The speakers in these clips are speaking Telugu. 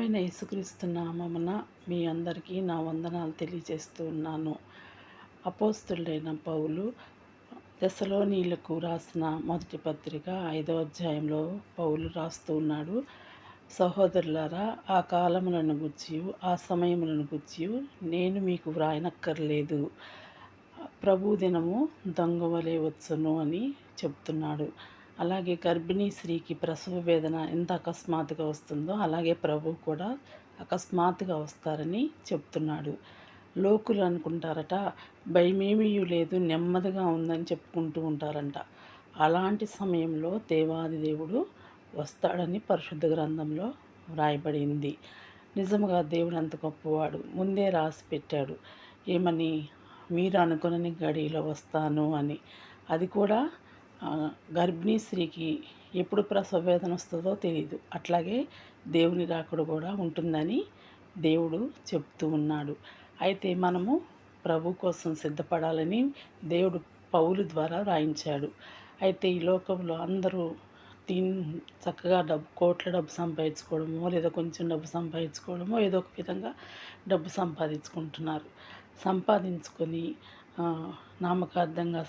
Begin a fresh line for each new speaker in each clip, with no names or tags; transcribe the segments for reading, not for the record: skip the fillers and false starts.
ప్రభువైన యేసుక్రీస్తు నామమున మీ అందరికీ నా వందనాలు తెలియజేస్తూ ఉన్నాను. అపోస్తలుడైన పౌలు తెస్సలోనీయులకు రాసిన మొదటి పత్రిక 5వ అధ్యాయంలో పౌలు రాస్తూ ఉన్నాడు. సహోదరులారా, ఆ కాలములను గూర్చియు ఆ సమయములను గూర్చియు నేను మీకు వ్రాయనక్కర్లేదు. ప్రభు దినము దొంగవలే వచ్చును అని చెప్తున్నాడు. అలాగే గర్భిణీ స్త్రీకి ప్రసవ వేదన ఎంత అకస్మాత్తుగా వస్తుందో అలాగే ప్రభు కూడా అకస్మాత్తుగా వస్తారని చెప్తున్నాడు. లోకులు అనుకుంటారట, భయమేమీ లేదు, నెమ్మదిగా ఉందని చెప్పుకుంటూ ఉంటారంట. అలాంటి సమయంలో దేవాది దేవుడు వస్తాడని పరిశుద్ధ గ్రంథంలో వ్రాయబడింది. నిజముగా దేవుడు అంత గొప్పవాడు. ముందే రాసి పెట్టాడు. ఏమని? మీరు అనుకునని గడియలో వస్తాను అని. అది కూడా గర్భిణీ స్త్రీకి ఎప్పుడు ప్రసవ వేదన వస్తుందో తెలియదు. అట్లాగే దేవుని రాకడ కూడా ఉంటుందని దేవుడు చెప్తూ ఉన్నాడు. అయితే మనము ప్రభు కోసం సిద్ధపడాలని దేవుడు పౌలు ద్వారా రాయించాడు. అయితే ఈ లోకంలో అందరూ చక్కగా కోట్ల డబ్బు సంపాదించుకోవడమో లేదా కొంచెం డబ్బు సంపాదించుకోవడమో ఏదో ఒక విధంగా డబ్బు సంపాదించుకుంటున్నారు. సంపాదించుకొని నామకార్థంగా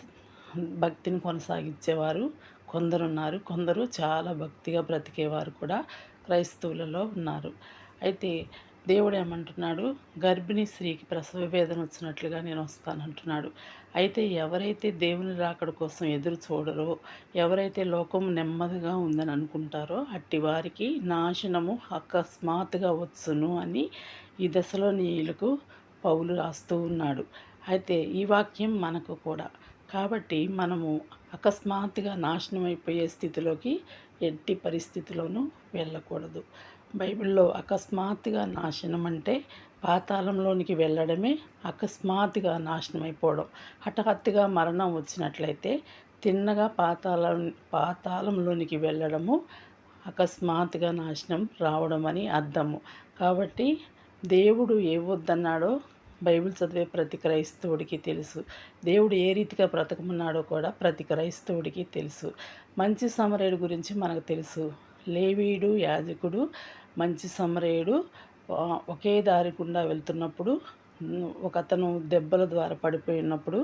భక్తిని కొనసాగించేవారు కొందరున్నారు. కొందరు చాలా భక్తిగా బ్రతికేవారు కూడా క్రైస్తవులలో ఉన్నారు. అయితే దేవుడు ఏమంటున్నాడు? గర్భిణీ స్త్రీకి ప్రసవ వేదన వచ్చినట్లుగా నేను వస్తానంటున్నాడు. అయితే ఎవరైతే దేవుని రాకడ కోసం ఎదురు చూడరో, ఎవరైతే లోకం నెమ్మదిగా ఉందని అనుకుంటారో అట్టి వారికి నాశనము అకస్మాత్తుగా వచ్చును అని ఈ దశలోనీయులకు పౌలు రాస్తూ ఉన్నాడు. అయితే ఈ వాక్యం మనకు కూడా. కాబట్టి మనము అకస్మాత్తుగా నాశనం అయిపోయే స్థితిలోకి ఎట్టి పరిస్థితిలోనూ వెళ్ళకూడదు. బైబిల్లో అకస్మాత్తుగా నాశనం అంటే పాతాళంలోనికి వెళ్ళడమే అకస్మాత్తుగా నాశనం అయిపోవడం. హఠాత్తుగా మరణం వచ్చినట్లయితే తిన్నగా పాతాళంలోనికి వెళ్ళడము అకస్మాత్తుగా నాశనం రావడం అని అర్థము. కాబట్టి దేవుడు ఏ వద్దన్నాడో బైబిల్ చదివే ప్రతి క్రైస్తవుడికి తెలుసు. దేవుడు ఏ రీతిగా బ్రతకమన్నాడో కూడా ప్రతి క్రైస్తవుడికి తెలుసు. మంచి సమరయుడు గురించి మనకు తెలుసు. లేవీయుడు, యాజకుడు, మంచి సమరయుడు ఒకే దారి గుండా వెళ్తున్నప్పుడు ఒకతను దెబ్బల ద్వారా పడిపోయినప్పుడు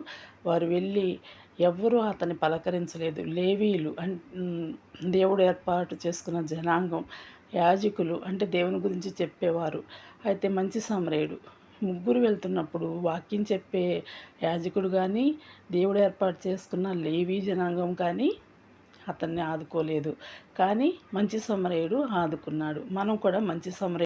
వారు వెళ్ళి ఎవ్వరూ అతన్ని పలకరించలేదు. లేవీయులు దేవుడు ఏర్పాటు చేసుకున్న జనాంగం, యాజకులు అంటే దేవుని గురించి చెప్పేవారు. అయితే మంచి సమరయుడు ముగ్గురు వెళ్తున్నప్పుడు వాక్యం చెప్పే యాజకుడు కానీ, దేవుడు ఏర్పాటు చేసుకున్న లేవీ జనాంగం కానీ అతన్ని ఆదుకోలేదు. కానీ మంచి సమరయుడు ఆదుకున్నాడు. మనం కూడా మంచి సమరయుడు